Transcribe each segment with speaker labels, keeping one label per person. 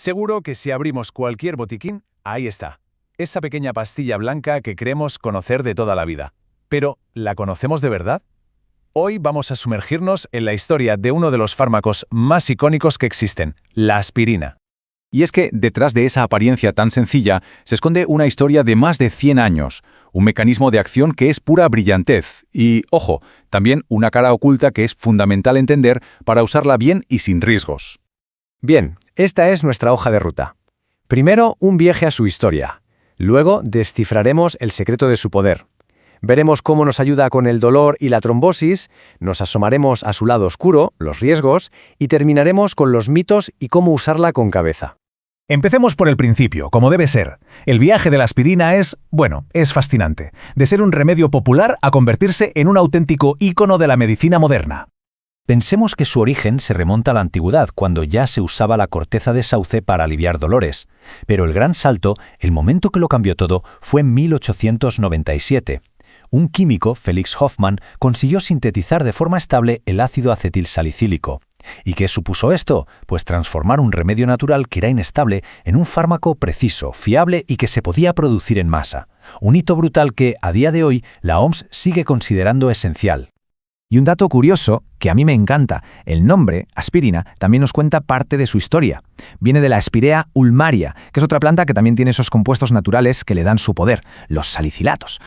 Speaker 1: Seguro que si abrimos cualquier botiquín, ahí está. Esa pequeña pastilla blanca que creemos conocer de toda la vida. Pero, ¿la conocemos de verdad? Hoy vamos a sumergirnos en la historia de uno de los fármacos más icónicos que existen, la aspirina.
Speaker 2: Y es que detrás de esa apariencia tan sencilla se esconde una historia de más de 100 años, un mecanismo de acción que es pura brillantez y, ojo, también una cara oculta que es fundamental entender para usarla bien y sin riesgos.
Speaker 3: Bien, esta es nuestra hoja de ruta. Primero, un viaje a su historia. Luego, descifraremos el secreto de su poder. Veremos cómo nos ayuda con el dolor y la trombosis, nos asomaremos a su lado oscuro, los riesgos, y terminaremos con los mitos y cómo usarla con cabeza.
Speaker 4: Empecemos por el principio, como debe ser. El viaje de la aspirina es fascinante. De ser un remedio popular a convertirse en un auténtico ícono de la medicina moderna.
Speaker 5: Pensemos que su origen se remonta a la antigüedad, cuando ya se usaba la corteza de sauce para aliviar dolores. Pero el gran salto, el momento que lo cambió todo, fue en 1897. Un químico, Felix Hoffmann, consiguió sintetizar de forma estable el ácido acetilsalicílico. ¿Y qué supuso esto? Pues transformar un remedio natural que era inestable en un fármaco preciso, fiable y que se podía producir en masa. Un hito brutal que, a día de hoy, la OMS sigue considerando esencial.
Speaker 6: Y un dato curioso, que a mí me encanta, el nombre, aspirina, también nos cuenta parte de su historia. Viene de la Spirea ulmaria, que es otra planta que también tiene esos compuestos naturales que le dan su poder, los salicilatos.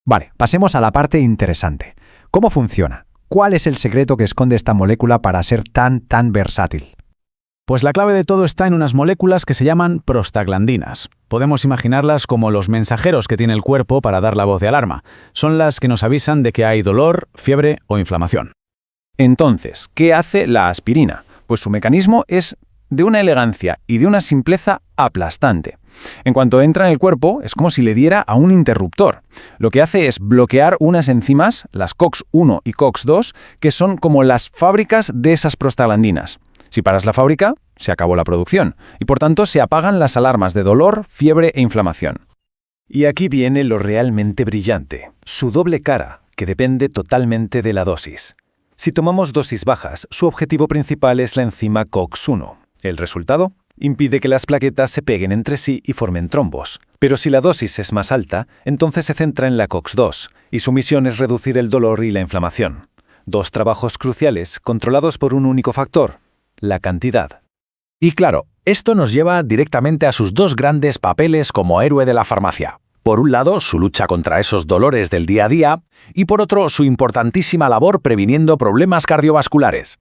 Speaker 6: Vale, pasemos a la parte interesante. ¿Cómo funciona? ¿Cuál es el secreto que esconde esta molécula para ser tan versátil?
Speaker 4: Pues la clave de todo está en unas moléculas que se llaman prostaglandinas. Podemos imaginarlas como los mensajeros que tiene el cuerpo para dar la voz de alarma. Son las que nos avisan de que hay dolor, fiebre o inflamación.
Speaker 1: Entonces, ¿qué hace la aspirina? Pues su mecanismo es de una elegancia y de una simpleza aplastante. En cuanto entra en el cuerpo, es como si le diera a un interruptor. Lo que hace es bloquear unas enzimas, las COX-1 y COX-2, que son como las fábricas de esas prostaglandinas. Si paras la fábrica, se acabó la producción, y por tanto se apagan las alarmas de dolor, fiebre e inflamación.
Speaker 3: Y aquí viene lo realmente brillante, su doble cara, que depende totalmente de la dosis. Si tomamos dosis bajas, su objetivo principal es la enzima COX-1. El resultado impide que las plaquetas se peguen entre sí y formen trombos. Pero si la dosis es más alta, entonces se centra en la COX-2, y su misión es reducir el dolor y la inflamación. Dos trabajos cruciales controlados por un único factor: la cantidad.
Speaker 4: Y claro, esto nos lleva directamente a sus dos grandes papeles como héroe de la farmacia. Por un lado, su lucha contra esos dolores del día a día, y por otro, su importantísima labor previniendo problemas cardiovasculares.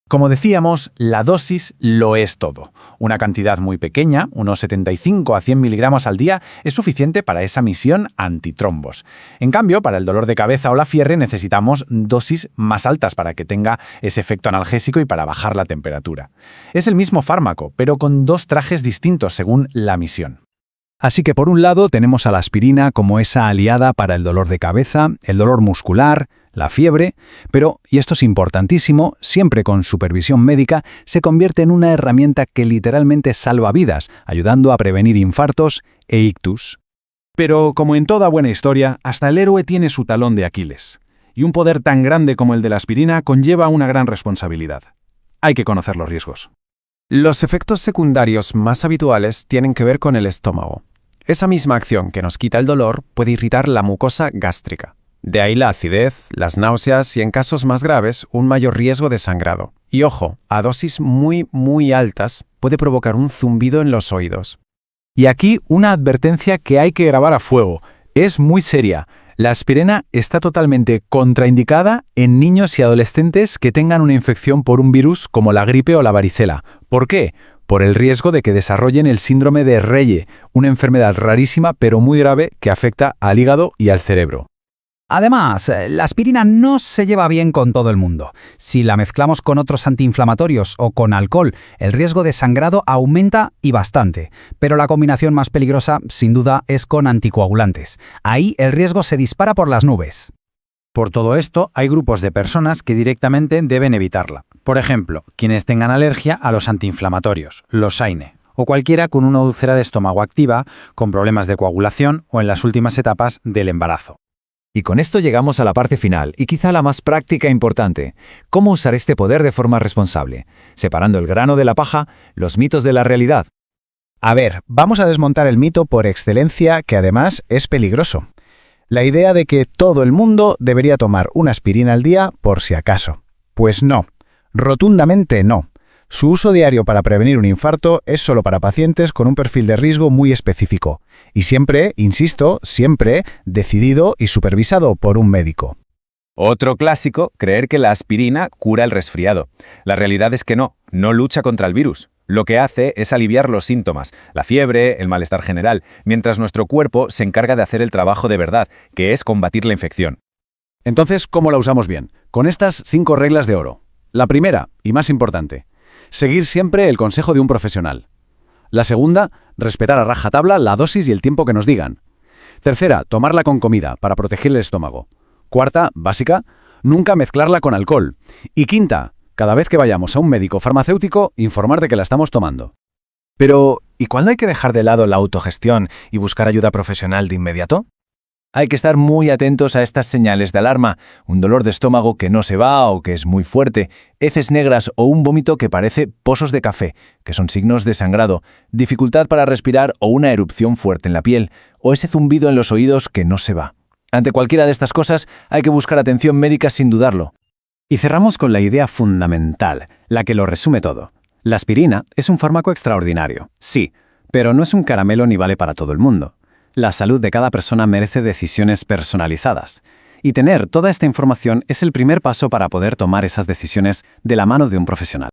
Speaker 4: Como decíamos, la dosis lo es todo. Una cantidad muy pequeña, unos 75 a 100 miligramos al día, es suficiente para esa misión antitrombos. En cambio, para el dolor de cabeza o la fiebre necesitamos dosis más altas para que tenga ese efecto analgésico y para bajar la temperatura. Es el mismo fármaco, pero con dos trajes distintos según la misión. Así que por un lado tenemos a la aspirina como esa aliada para el dolor de cabeza, el dolor muscular, la fiebre, pero, y esto es importantísimo, siempre con supervisión médica, se convierte en una herramienta que literalmente salva vidas, ayudando a prevenir infartos e ictus.
Speaker 1: Pero, como en toda buena historia, hasta el héroe tiene su talón de Aquiles. Y un poder tan grande como el de la aspirina conlleva una gran responsabilidad. Hay que conocer los riesgos.
Speaker 7: Los efectos secundarios más habituales tienen que ver con el estómago. Esa misma acción que nos quita el dolor puede irritar la mucosa gástrica. De ahí la acidez, las náuseas y, en casos más graves, un mayor riesgo de sangrado. Y ojo, a dosis muy altas puede provocar un zumbido en los oídos.
Speaker 4: Y aquí una advertencia que hay que grabar a fuego. Es muy seria. La aspirina está totalmente contraindicada en niños y adolescentes que tengan una infección por un virus como la gripe o la varicela. ¿Por qué? Por el riesgo de que desarrollen el síndrome de Reye, una enfermedad rarísima pero muy grave que afecta al hígado y al cerebro.
Speaker 8: Además, la aspirina no se lleva bien con todo el mundo. Si la mezclamos con otros antiinflamatorios o con alcohol, el riesgo de sangrado aumenta y bastante. Pero la combinación más peligrosa, sin duda, es con anticoagulantes. Ahí el riesgo se dispara por las nubes.
Speaker 9: Por todo esto, hay grupos de personas que directamente deben evitarla. Por ejemplo, quienes tengan alergia a los antiinflamatorios, los AINE, o cualquiera con una úlcera de estómago activa, con problemas de coagulación o en las últimas etapas del embarazo.
Speaker 3: Y con esto llegamos a la parte final, y quizá la más práctica e importante. ¿Cómo usar este poder de forma responsable? Separando el grano de la paja, los mitos de la realidad.
Speaker 10: A ver, vamos a desmontar el mito por excelencia, que además es peligroso. La idea de que todo el mundo debería tomar una aspirina al día por si acaso. Pues no, rotundamente no. Su uso diario para prevenir un infarto es solo para pacientes con un perfil de riesgo muy específico. Y siempre, insisto, siempre decidido y supervisado por un médico.
Speaker 2: Otro clásico, creer que la aspirina cura el resfriado. La realidad es que no lucha contra el virus. Lo que hace es aliviar los síntomas, la fiebre, el malestar general, mientras nuestro cuerpo se encarga de hacer el trabajo de verdad, que es combatir la infección.
Speaker 1: Entonces, ¿cómo la usamos bien? Con estas 5 reglas de oro. La primera, y más importante, seguir siempre el consejo de un profesional. La segunda, respetar a rajatabla la dosis y el tiempo que nos digan. Tercera, tomarla con comida, para proteger el estómago. Cuarta, básica, nunca mezclarla con alcohol. Y quinta, cada vez que vayamos a un médico farmacéutico, informar de que la estamos tomando.
Speaker 3: Pero, ¿y cuándo hay que dejar de lado la autogestión y buscar ayuda profesional de inmediato? Hay que estar muy atentos a estas señales de alarma, un dolor de estómago que no se va o que es muy fuerte, heces negras o un vómito que parece pozos de café, que son signos de sangrado, dificultad para respirar o una erupción fuerte en la piel, o ese zumbido en los oídos que no se va. Ante cualquiera de estas cosas hay que buscar atención médica sin dudarlo.
Speaker 1: Y cerramos con la idea fundamental, la que lo resume todo. La aspirina es un fármaco extraordinario, sí, pero no es un caramelo ni vale para todo el mundo. La salud de cada persona merece decisiones personalizadas. Y tener toda esta información es el primer paso para poder tomar esas decisiones de la mano de un profesional.